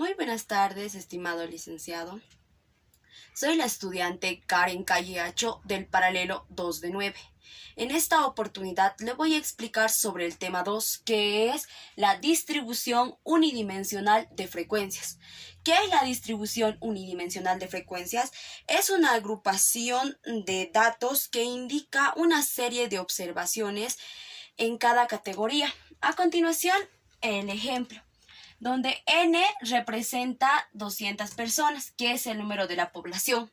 Muy buenas tardes, estimado licenciado. Soy la estudiante Karen Calleacho del paralelo 2 de 9. En esta oportunidad le voy a explicar sobre el tema 2, que es la distribución unidimensional de frecuencias. ¿Qué es la distribución unidimensional de frecuencias? Es una agrupación de datos que indica una serie de observaciones en cada categoría. A continuación, el ejemplo, donde n representa 200 personas, que es el número de la población,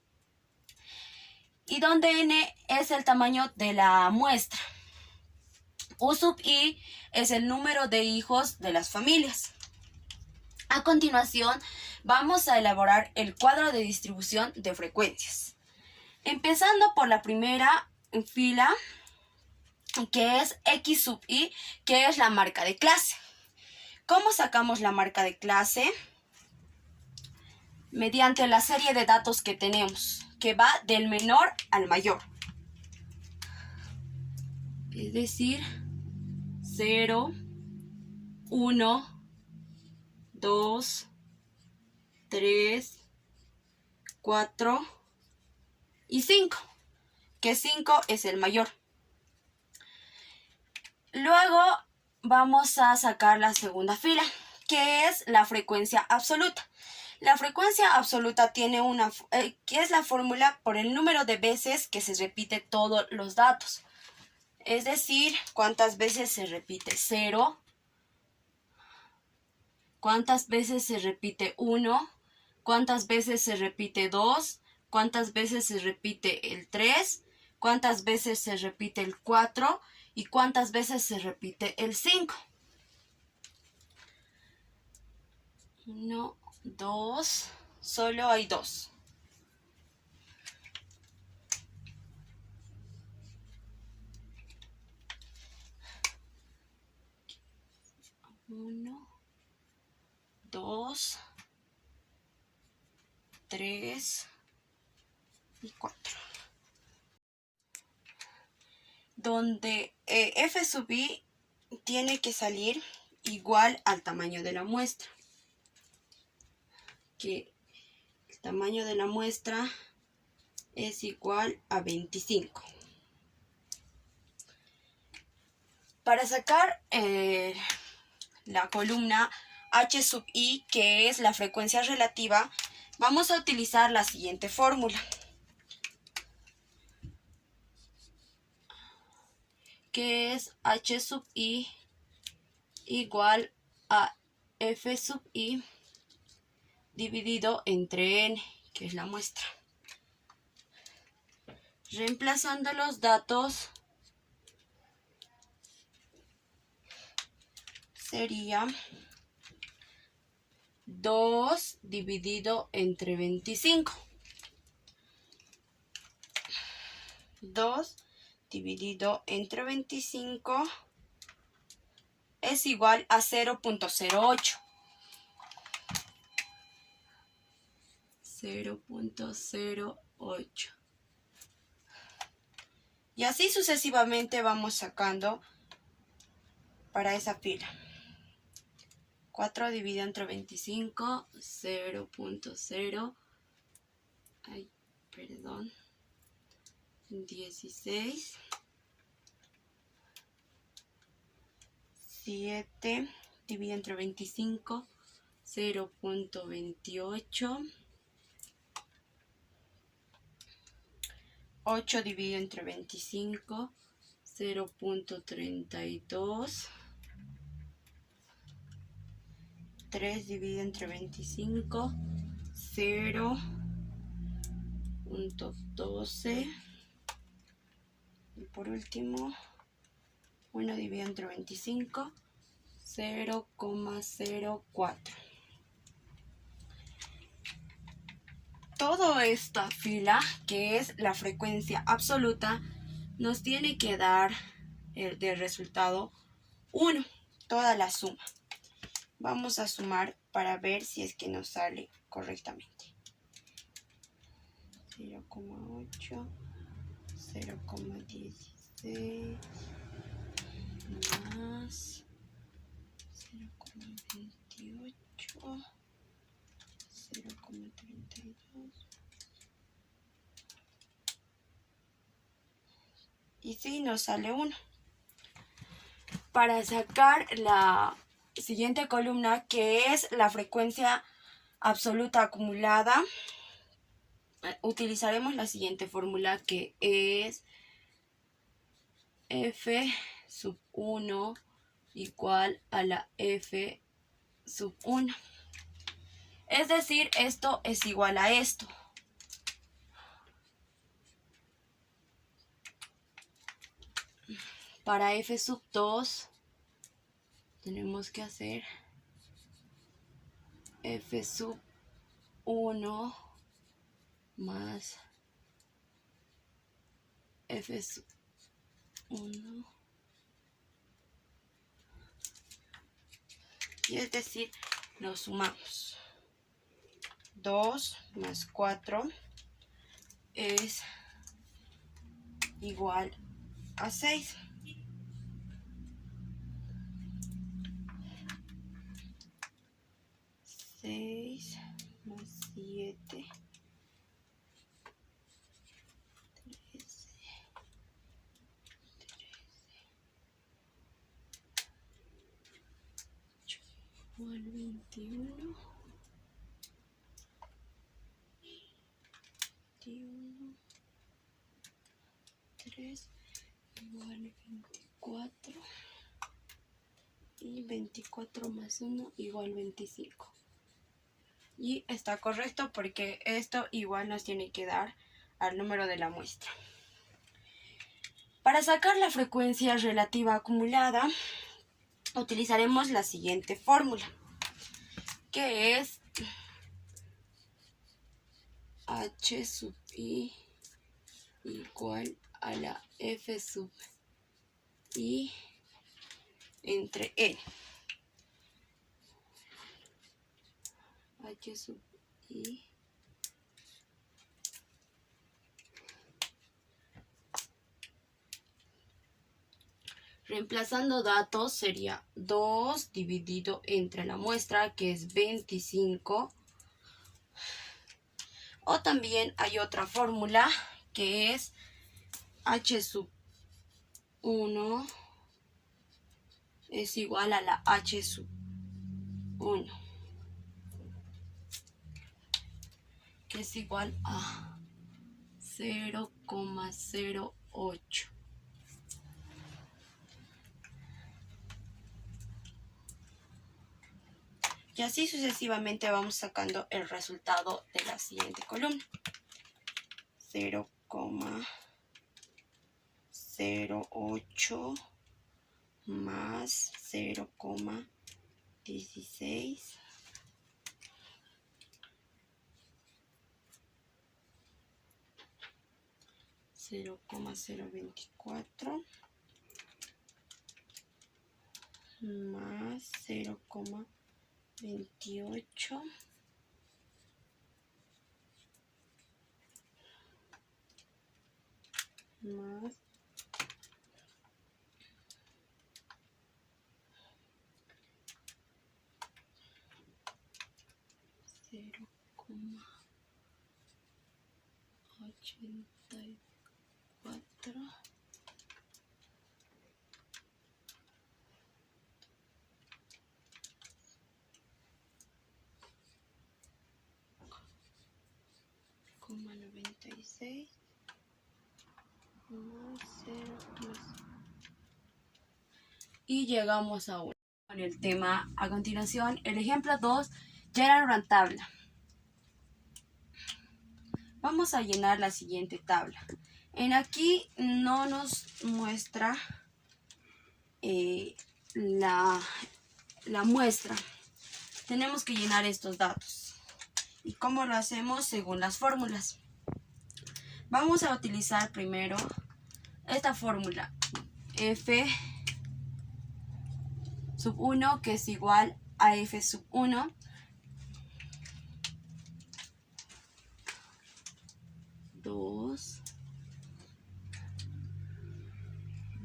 y donde n es el tamaño de la muestra. U sub i es el número de hijos de las familias. A continuación, vamos a elaborar el cuadro de distribución de frecuencias. Empezando por la primera fila, que es x sub i, que es la marca de clase. ¿Cómo sacamos la marca de clase? Mediante la serie de datos que tenemos, que va del menor al mayor. Es decir, 0, 1, 2, 3, 4 y 5, que 5 es el mayor. Luego vamos a sacar la segunda fila, que es la frecuencia absoluta. La frecuencia absoluta tiene que es la fórmula por el número de veces que se repite todos los datos. Es decir, cuántas veces se repite 0, cuántas veces se repite 1, cuántas veces se repite 2, cuántas veces se repite el 3, cuántas veces se repite el 4 y cuántas veces se repite el 5. 1, 2, solo hay 2. 1, 2, 3 y 4. Donde f sub i tiene que salir igual al tamaño de la muestra. Que el tamaño de la muestra es igual a 25. Para sacar la columna h sub i, que es la frecuencia relativa, vamos a utilizar la siguiente fórmula, que es h sub i igual a f sub i dividido entre n, que es la muestra. Reemplazando los datos, sería 2 dividido entre 25. 2 dividido entre 25 es igual a 0.08. 0.08. Y así sucesivamente vamos sacando para esa fila. 4 dividido entre 25, 0.0. Ay, perdón. 16. 7 dividido entre 25, 0.28. 8 dividido entre 25, 0.32. 3 dividido entre 25, 0.12. Y por último, 1 dividido entre 25, 0.04. Toda esta fila, que es la frecuencia absoluta, nos tiene que dar de resultado 1, toda la suma. Vamos a sumar para ver si es que nos sale correctamente. 0,8, 0,16 más 0,28 Y sí, nos sale 1. Para sacar la siguiente columna, que es la frecuencia absoluta acumulada, utilizaremos la siguiente fórmula, que es F sub 1 igual a la F sub 1. Es decir, esto es igual a esto. Para F sub 2 tenemos que hacer F sub 1 más F sub 1. Y es decir, lo sumamos. 2 más 4 es igual a 6. Más 7, 13, igual 21, 3 igual 24 y 24 más 1 igual 25. Y está correcto porque esto igual nos tiene que dar al número de la muestra. Para sacar la frecuencia relativa acumulada, utilizaremos la siguiente fórmula, que es H sub i igual a la F sub i entre N. H sub i reemplazando datos sería 2 dividido entre la muestra, que es 25. O también hay otra fórmula, que es H sub 1 es igual a la H sub 1, que es igual a 0,08. Y así sucesivamente vamos sacando el resultado de la siguiente columna. 0,08 más 0,16 0,024 más 0,28 más 0,84 96 más 0 más. Y llegamos a 1. Con el tema a continuación, el ejemplo 2 ya era una tabla. Vamos a llenar la siguiente tabla. En aquí no nos muestra la muestra. Tenemos que llenar estos datos. ¿Y cómo lo hacemos? Según las fórmulas. Vamos a utilizar primero esta fórmula. F sub 1, que es igual a F sub 1.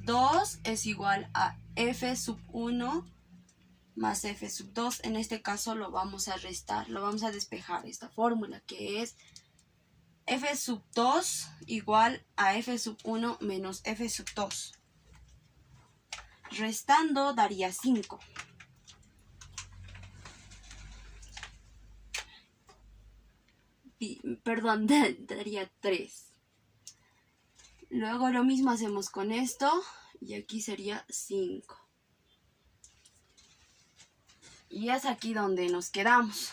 Dos es igual a F sub 1 más F sub 2. En este caso lo vamos a restar, lo vamos a despejar esta fórmula, que es f sub 2 igual a f sub 1 menos f sub 2. Restando daría 5. Perdón, daría 3. Luego lo mismo hacemos con esto y aquí sería 5. Y es aquí donde nos quedamos,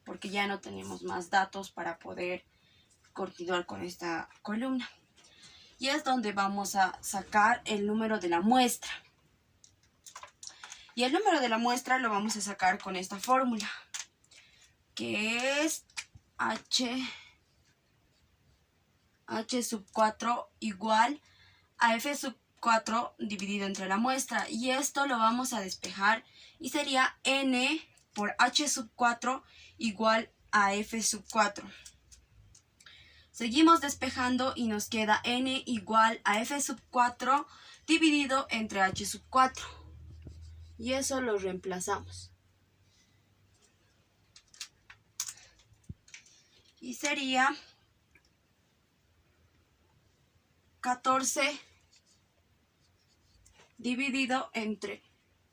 porque ya no tenemos más datos para poder continuar con esta columna. Y es donde vamos a sacar el número de la muestra. Y el número de la muestra lo vamos a sacar con esta fórmula, que es h sub 4 igual a f sub 4 dividido entre la muestra. Y esto lo vamos a despejar y sería n por h sub 4 igual a f sub 4. Seguimos despejando y nos queda n igual a f sub 4 dividido entre h sub 4. Y eso lo reemplazamos. Y sería 14 dividido entre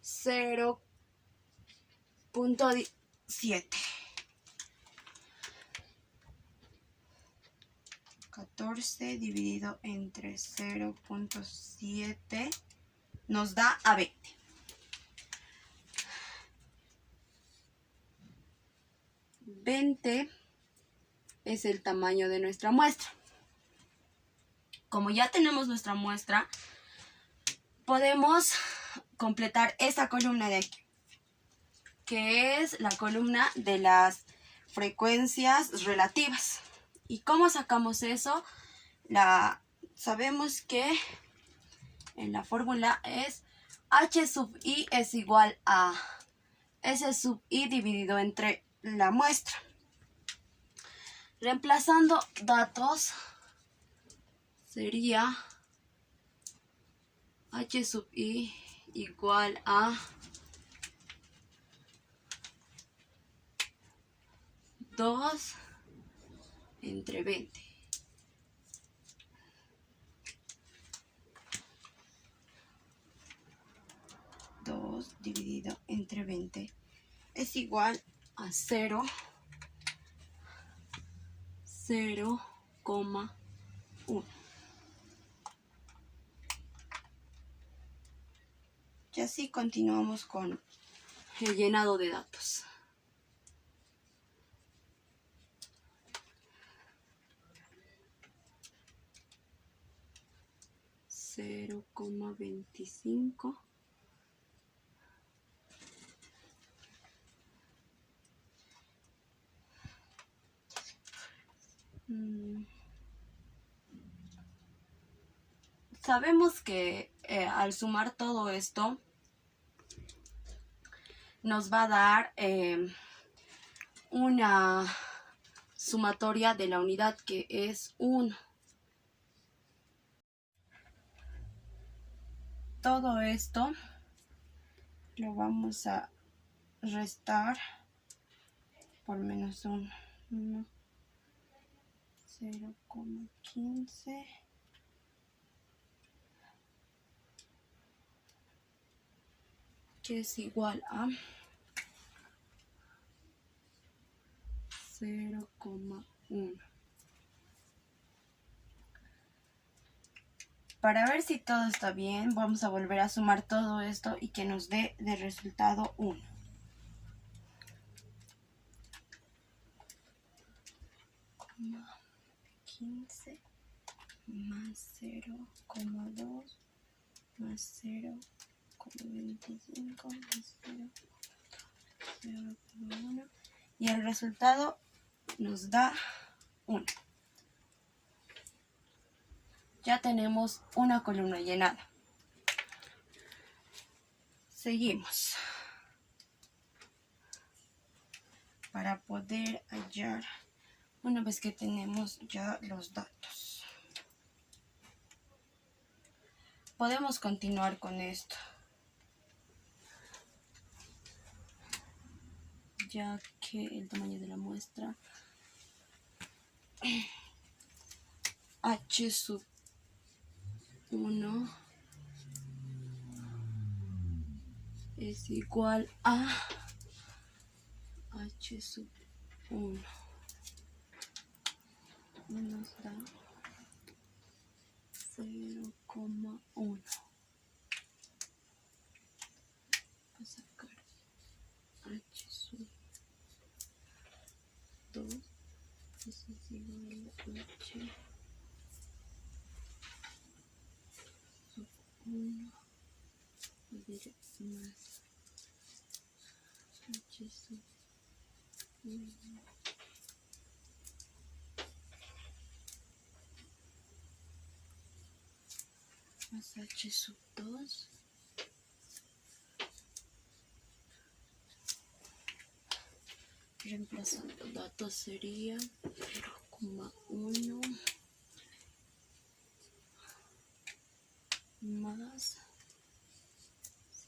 0.7. 14 dividido entre 0.7 nos da a 20. Es el tamaño de nuestra muestra. Como ya tenemos nuestra muestra, podemos completar esta columna de aquí, que es la columna de las frecuencias relativas. ¿Y cómo sacamos eso? Sabemos que en la fórmula es h sub i es igual a s sub i dividido entre la muestra. Reemplazando datos sería h sub i igual a 2 entre 20. Dividido entre 20 es igual a 0,1. Y así continuamos con el llenado de datos. (0,25) Sabemos que al sumar todo esto nos va a dar una sumatoria de la unidad que es 1. Todo esto lo vamos a restar por menos 1. 0,15 que es igual a 0,1. Para ver si todo está bien, vamos a volver a sumar todo esto y que nos dé de resultado 1. (15) más 0,2 más 0,25 más 0,1 y el resultado nos da 1. Ya tenemos una columna llenada. Seguimos. Para poder hallar, una vez que tenemos ya los datos, podemos continuar con esto, ya que el tamaño de la muestra H sub 1 es igual a H sub 1. Nos da 0,1. Voy a sacar H sub 2. Eso es igual a H sub 1 más H sub 1 más H sub 2 reemplazando datos sería 0,1 más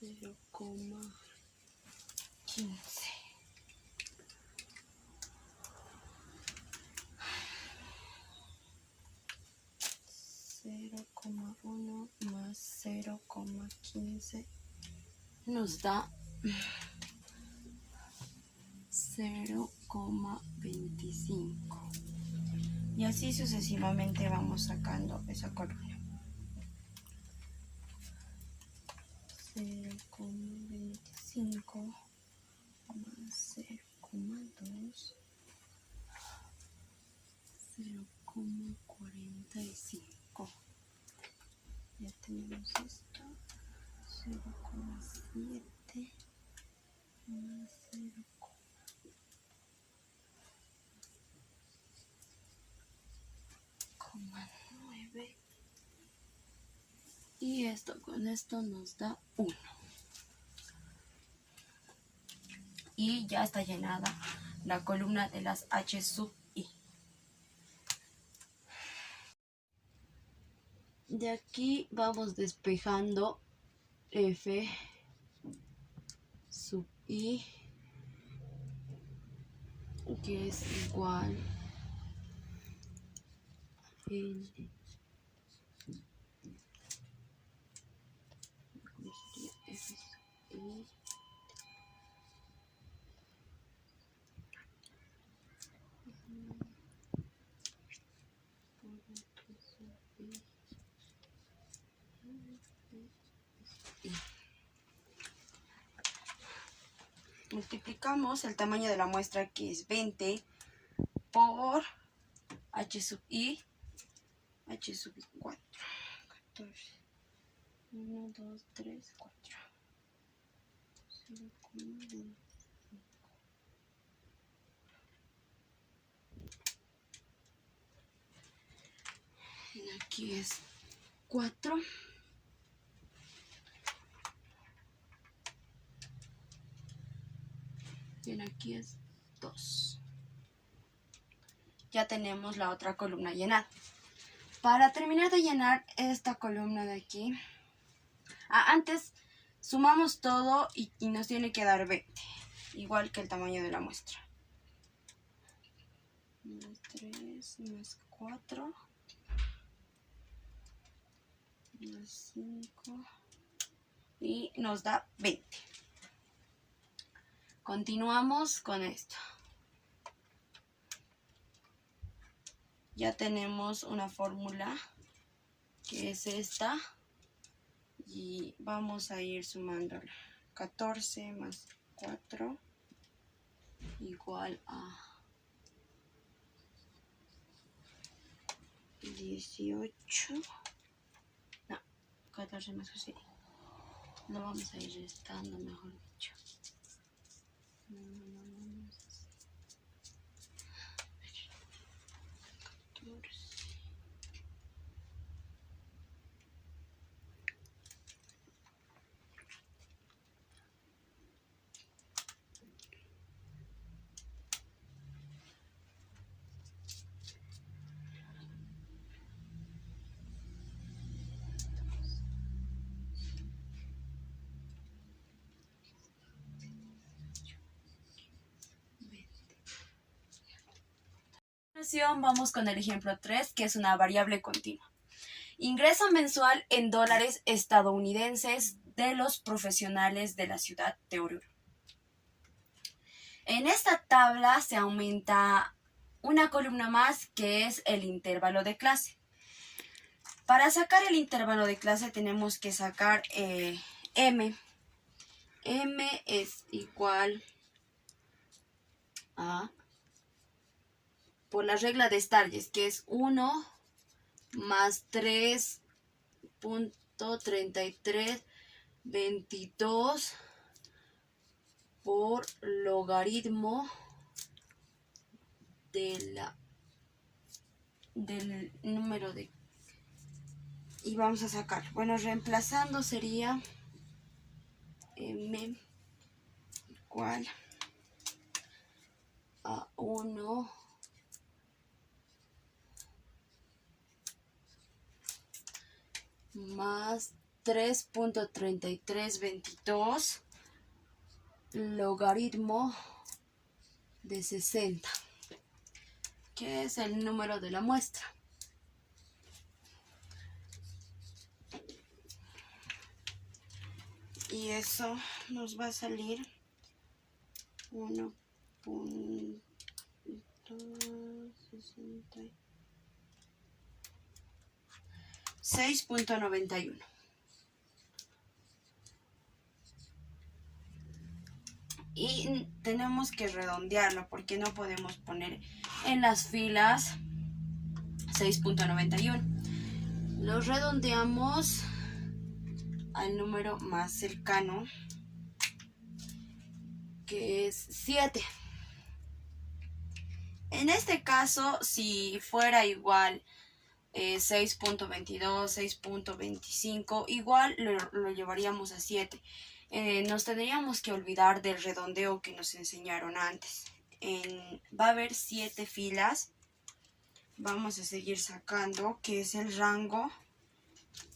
0,15. (0,1 más 0,15 nos da 0,25 y así sucesivamente vamos sacando esa columna. 0,25 más 0,2 0,45. Ya tenemos esto. 0,7 más 0,9 y esto con esto nos da 1. Y ya está llenada la columna de las H sub I. De aquí vamos despejando F sub I, que es igual a N F sub I multiplicamos el tamaño de la muestra, que es 20, por H sub I, H sub I 4, 14, 1, 2, 3, 4, 0,25. Aquí es 4. Y aquí es 2. Ya tenemos la otra columna llenada. Para terminar de llenar esta columna de aquí, antes sumamos todo y nos tiene que dar 20, igual que el tamaño de la muestra. Más 3 más 4 más 5 y nos da 20. Continuamos con esto. Ya tenemos una fórmula que es esta y vamos a ir sumándola. 14 más 4 igual a 18. No, 14 más 4. Lo vamos a ir restando, mejor dicho. 14. continuación vamos con el ejemplo 3, que es una variable continua. Ingreso mensual en dólares estadounidenses de los profesionales de la ciudad de Oruro. En esta tabla se aumenta una columna más, que es el intervalo de clase. Para sacar el intervalo de clase tenemos que sacar M. M es igual a, por la regla de Stargess, que es 1 más 3.3322 por logaritmo del número de... Y vamos a sacar, bueno, reemplazando sería M igual a 1 más 3.3322 logaritmo de 60, que es el número de la muestra. Y eso nos va a salir 6.91. Y tenemos que redondearlo porque no podemos poner en las filas 6.91. Lo redondeamos al número más cercano, que es 7. En este caso, si fuera igual 6.22, 6.25, igual lo llevaríamos a 7. Nos tendríamos que olvidar del redondeo que nos enseñaron antes. Va a haber 7 filas. Vamos a seguir sacando, que es el rango.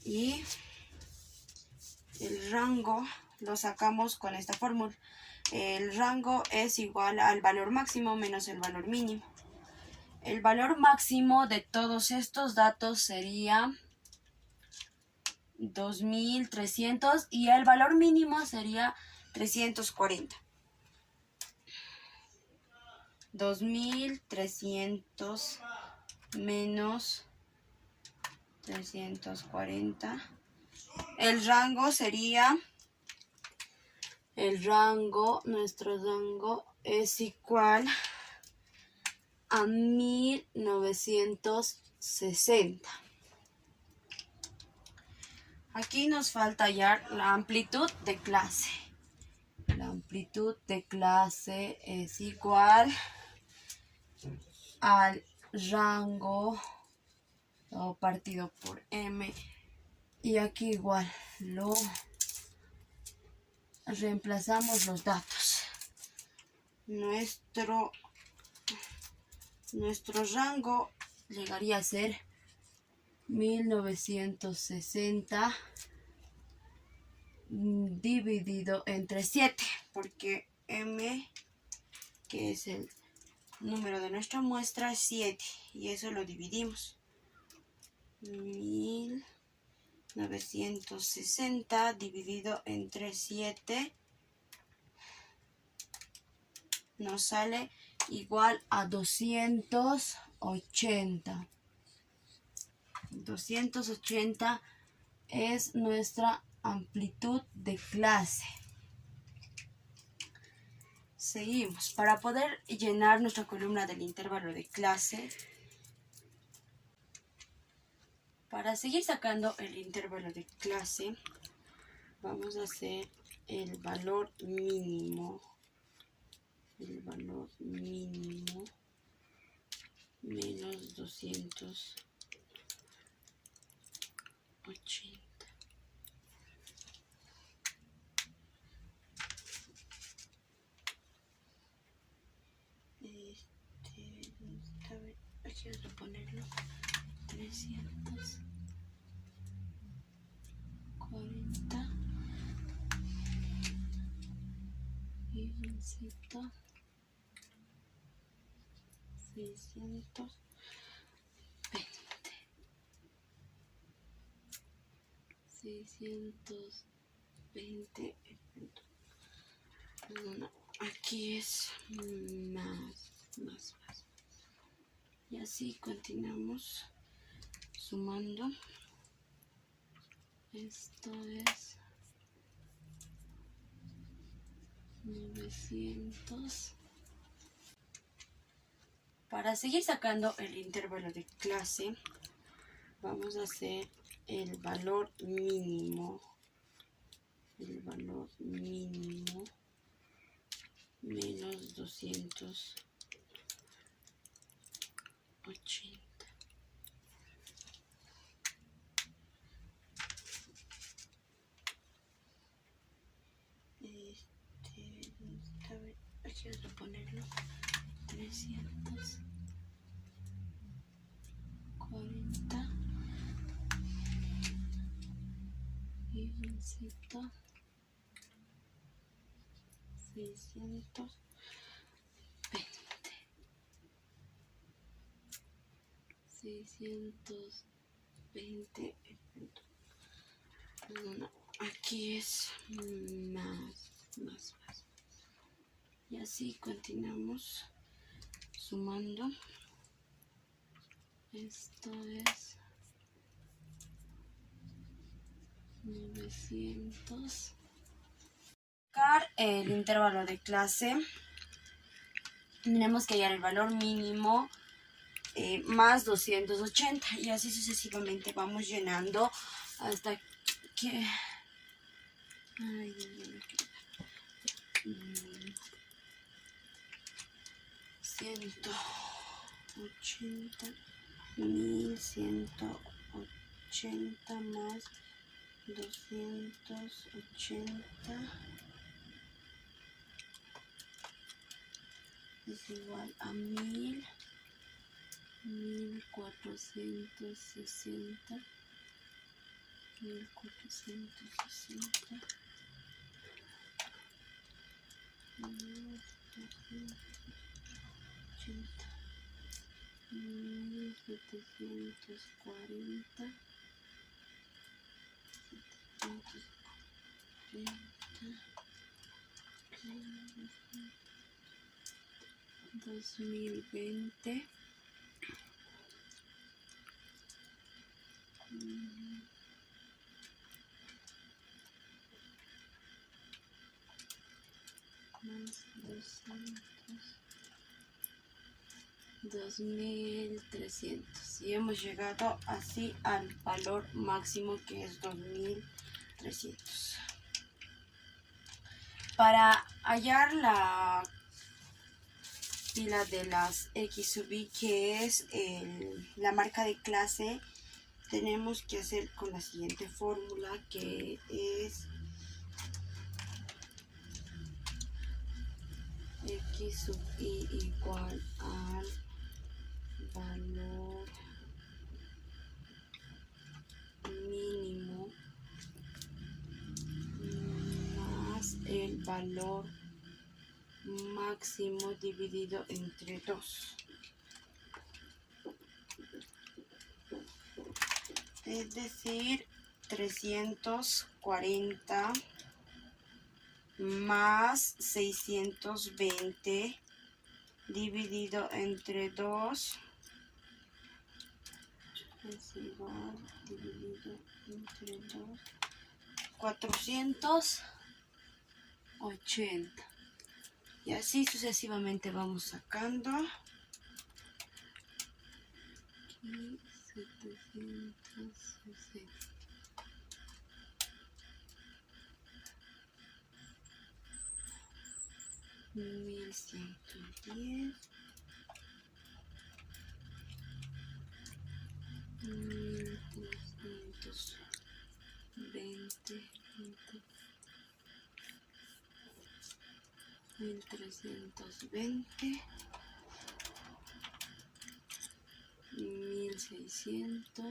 Y el rango lo sacamos con esta fórmula. El rango es igual al valor máximo menos el valor mínimo. El valor máximo de todos estos datos sería 2300 y el valor mínimo sería 340. 2300 menos 340. Nuestro rango es igual a 1960. Aquí nos falta hallar la amplitud de clase. La amplitud de clase es igual al rango partido por M. Y aquí igual lo reemplazamos los datos. Nuestro rango llegaría a ser 1960 dividido entre 7, porque M, que es el número de nuestra muestra, es 7, y eso lo dividimos. 1960 dividido entre 7 nos sale igual a 280. 280 es nuestra amplitud de clase. Seguimos. Para poder llenar nuestra columna del intervalo de clase, para seguir sacando el intervalo de clase, vamos a hacer el valor mínimo. El valor mínimo menos 280. Aquí vamos a ponerlo 340 y 60. 620, 620. No, aquí es más. Y así continuamos sumando. Esto es 900. Para seguir sacando el intervalo de clase, vamos a hacer el valor mínimo. El valor mínimo menos 280. Aquí vamos a ponerlo 340 y necesito 620, 620. No, aquí es más. Y así continuamos sumando. Esto es 900. El intervalo de clase, tenemos que hallar el valor mínimo más 280 y así sucesivamente vamos llenando hasta que 180, 1180 más 280 es igual a 1460, 1460 más 280, 1740, 2020, más 2300 y hemos llegado así al valor máximo que es 2300. Para hallar la pila de las X sub I, que es la marca de clase, tenemos que hacer con la siguiente fórmula, que es X sub I igual al valor mínimo más el valor máximo dividido entre 2. Es decir, 340 más 620 dividido entre 2 es igual, dividido entre 2, 480. Y así sucesivamente vamos sacando. Aquí 760. 1110, 1320, 1600,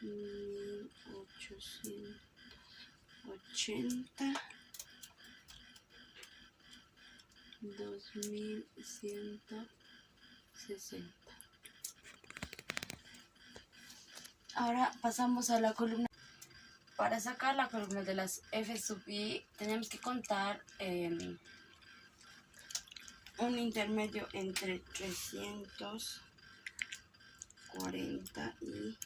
1880 2160. Ahora pasamos a la columna. Para sacar la columna de las f sub i tenemos que contar un intermedio entre 340 y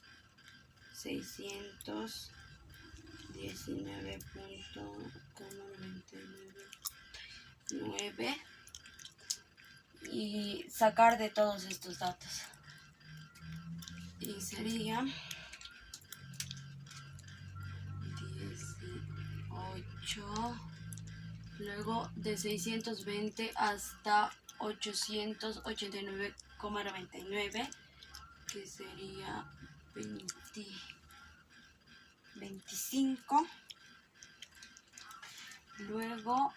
619.99 y sacar de todos estos datos. Y sería 18, luego de 620 hasta 889,99, que sería 25. Luego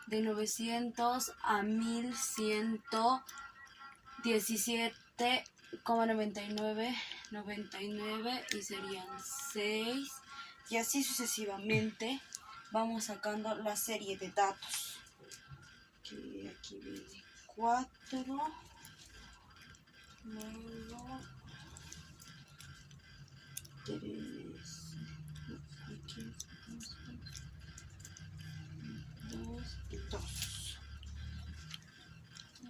de 900 a 1117,99 y serían 6, y así sucesivamente vamos sacando la serie de datos, que aquí viene 4, luego 3, aquí 2 y 2,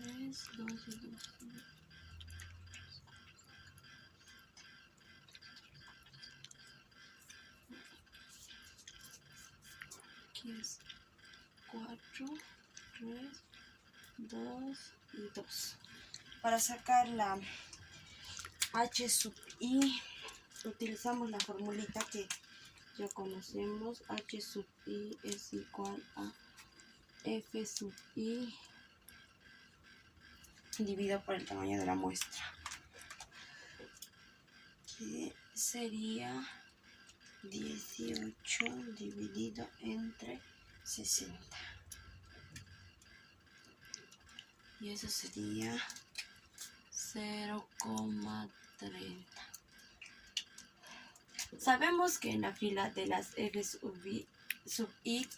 3, 2 y 2. Aquí es 4, 3, 2 y 2. Para sacar la h sub i utilizamos la formulita que ya conocemos. H sub i es igual a f sub i dividido por el tamaño de la muestra, que sería 18 dividido entre 60. Y eso sería 0,30. Sabemos que en la fila de las f sub i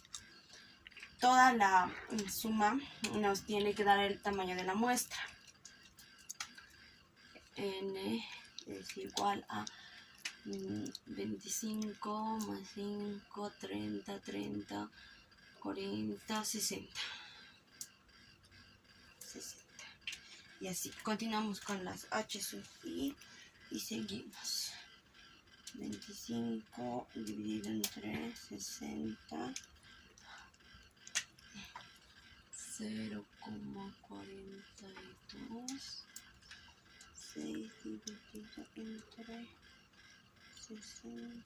toda la suma nos tiene que dar el tamaño de la muestra. N es igual a 25 más 5, 30, 30, 40, 60. Y así continuamos con las h sub i y seguimos. 25 dividido entre 60, 0,42, 6 dividido entre 60,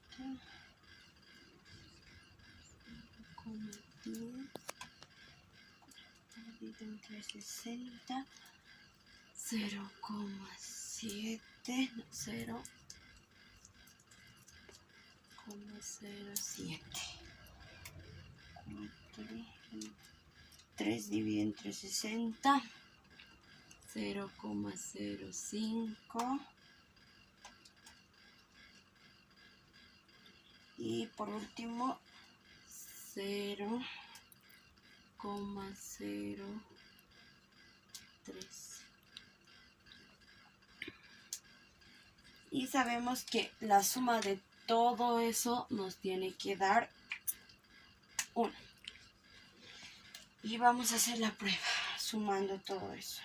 0,10 dividido entre 60, 0,7, 0,07, 3 dividido entre 60, 0,05 y por último 0,03. Y sabemos que la suma de todo eso nos tiene que dar 1. Y vamos a hacer la prueba sumando todo eso.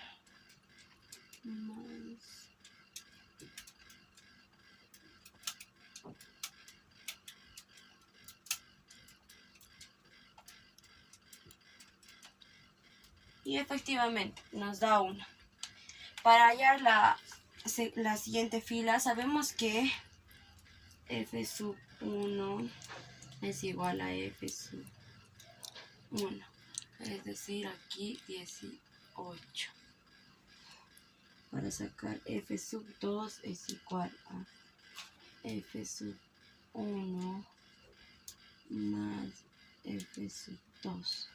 Y efectivamente nos da 1. Para hallar la siguiente fila sabemos que f sub 1 es igual a f sub 1, es decir, aquí 18. Para sacar f sub 2 es igual a f sub 1 más f sub 2.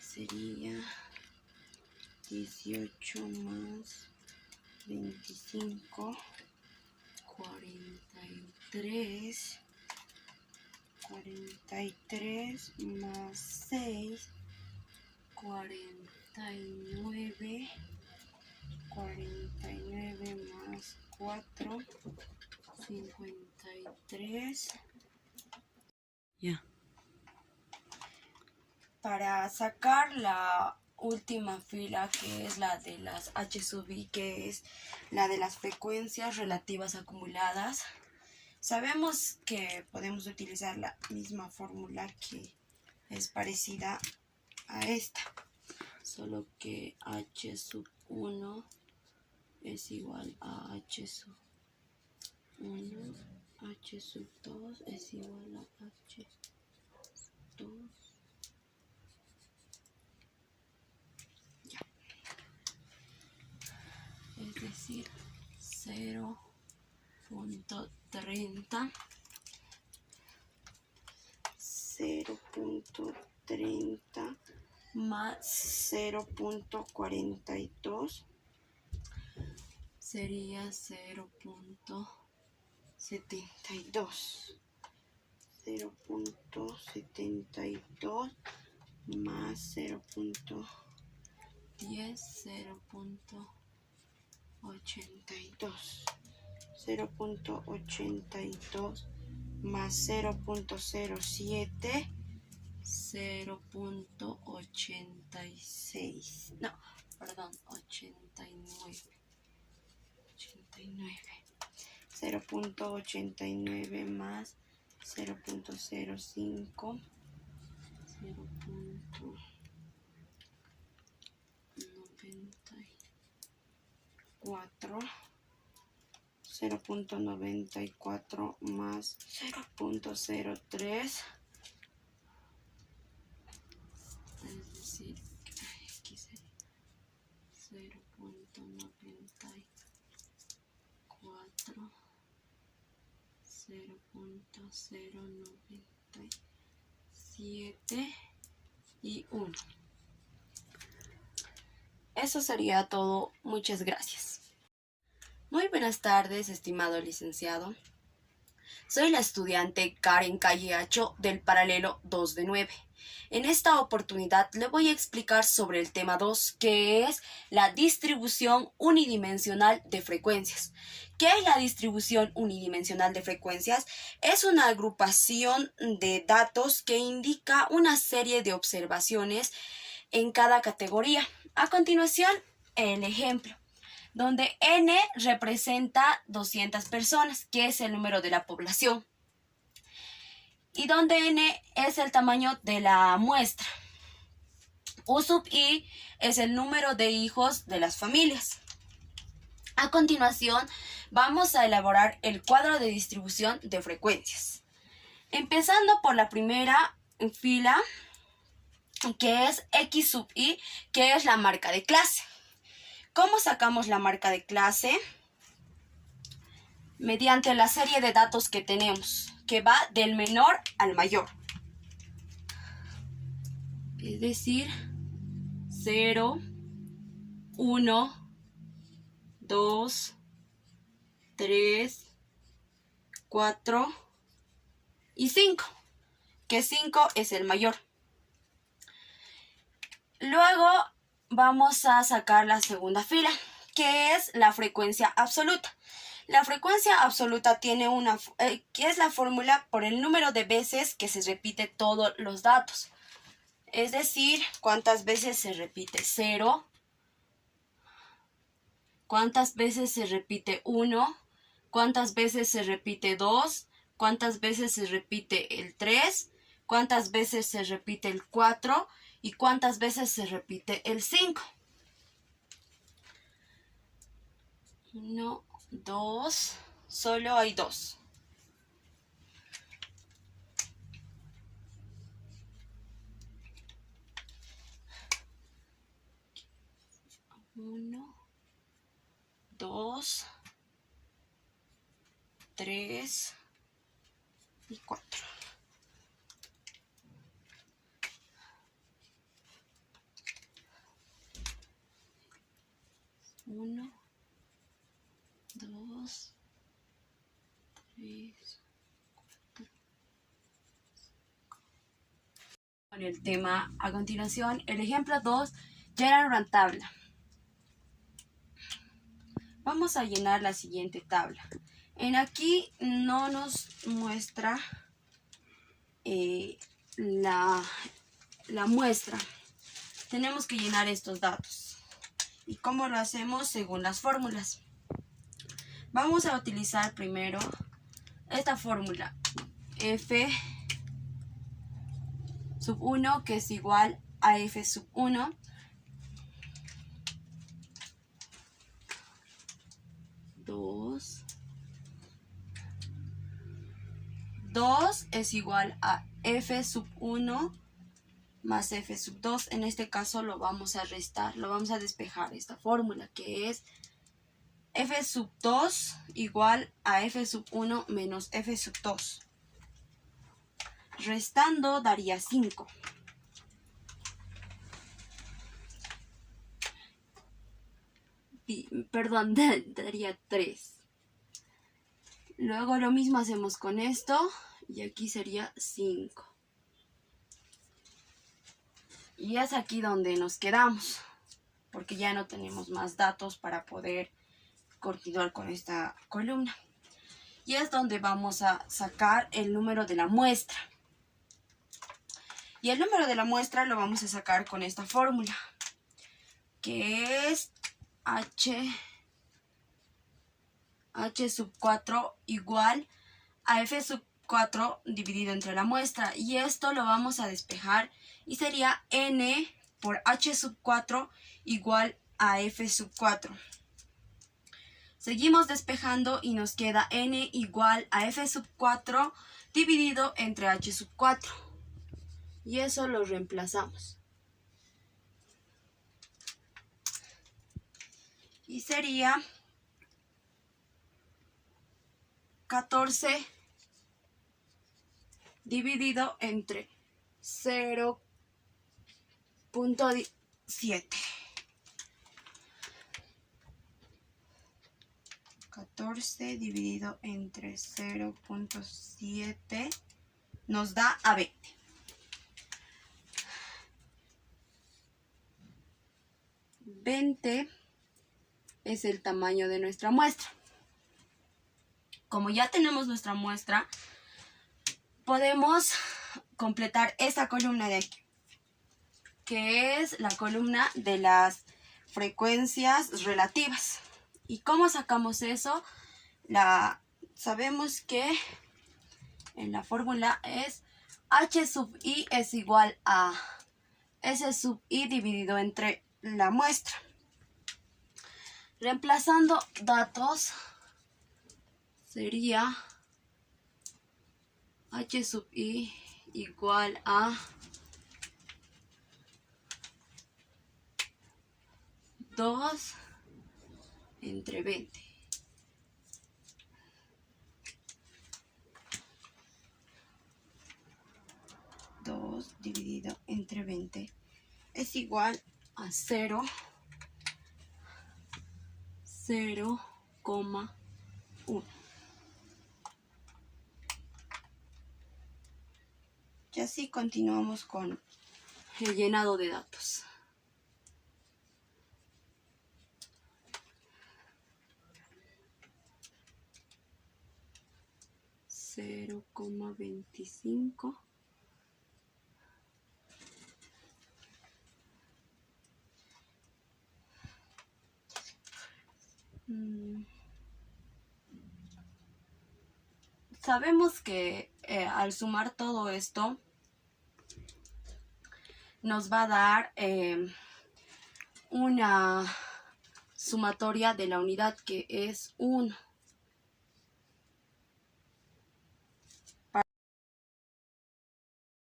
Sería 18 más 25, 43, 43 más 6, 49, 49 más 4, 53. Ya. Para sacar la última fila, que es la de las H sub i, que es la de las frecuencias relativas acumuladas, sabemos que podemos utilizar la misma fórmula que es parecida a esta, solo que H sub 1 es igual a H sub 1, H sub 2 es igual a H sub 2. Es decir, 0.30 más 0.42 sería 0.72. 0.72 más 0.10, 0.82. 0.82 más 0.07, 0.86. No, perdón, 89. 0.89 más 0.05, 0.94, 0.94 más 0.03, es decir, aquí sería 0.94, 0.097 y 1. Eso sería todo. Muchas gracias. Muy buenas tardes, estimado licenciado. Soy la estudiante Karen Calleacho del paralelo 2 de 9. En esta oportunidad le voy a explicar sobre el tema 2, que es la distribución unidimensional de frecuencias. ¿Qué es la distribución unidimensional de frecuencias? Es una agrupación de datos que indica una serie de observaciones en cada categoría. A continuación, el ejemplo, donde n representa 200 personas, que es el número de la población, y donde n es el tamaño de la muestra. U sub i es el número de hijos de las familias. A continuación, vamos a elaborar el cuadro de distribución de frecuencias. Empezando por la primera fila, que es X sub i, que es la marca de clase. ¿Cómo sacamos la marca de clase? Mediante la serie de datos que tenemos, que va del menor al mayor. Es decir, 0, 1, 2, 3, 4 y 5, que 5 es el mayor. Luego vamos a sacar la segunda fila, que es la frecuencia absoluta. La frecuencia absoluta tiene que es la fórmula por el número de veces que se repite todos los datos. Es decir, cuántas veces se repite 0, cuántas veces se repite 1, cuántas veces se repite 2, cuántas veces se repite el 3, cuántas veces se repite el 4 y cuántas veces se repite el 5. 1, 2, solo hay 2. 1, 2, 3 y 4. 1, 2, 3, 4, Con el tema a continuación, el ejemplo 2, llenar una tabla. Vamos a llenar la siguiente tabla. En aquí no nos muestra la muestra. Tenemos que llenar estos datos. ¿Y cómo lo hacemos? Según las fórmulas. Vamos a utilizar primero esta fórmula. F sub 1, que es igual a F sub 1. Dos es igual a F sub 1 más F sub 2. En este caso lo vamos a restar, lo vamos a despejar esta fórmula, que es F sub 2 igual a F sub 1 menos F sub 2. Restando daría 5. Perdón, daría 3. Luego lo mismo hacemos con esto y aquí sería 5. Y es aquí donde nos quedamos, porque ya no tenemos más datos para poder continuar con esta columna. Y es donde vamos a sacar el número de la muestra. Y el número de la muestra lo vamos a sacar con esta fórmula, que es H sub 4 igual a F sub 4 dividido entre la muestra. Y esto lo vamos a despejar y sería N por H sub 4 igual a F sub 4. Seguimos despejando y nos queda N igual a F sub 4 dividido entre H sub 4. Y eso lo reemplazamos. Y sería 14 dividido entre 0.7. 14 dividido entre 0.7 nos da a 20. Es el tamaño de nuestra muestra. Como ya tenemos nuestra muestra, podemos completar esta columna de aquí, que es la columna de las frecuencias relativas. ¿Y cómo sacamos eso? Sabemos que en la fórmula es H sub I es igual a S sub I dividido entre la muestra. Reemplazando datos sería H sub I igual a 2 entre 20. Dividido entre 20 es igual a 0,1. Y así continuamos con el llenado de datos. (0,25) Sabemos que al sumar todo esto nos va a dar una sumatoria de la unidad, que es 1.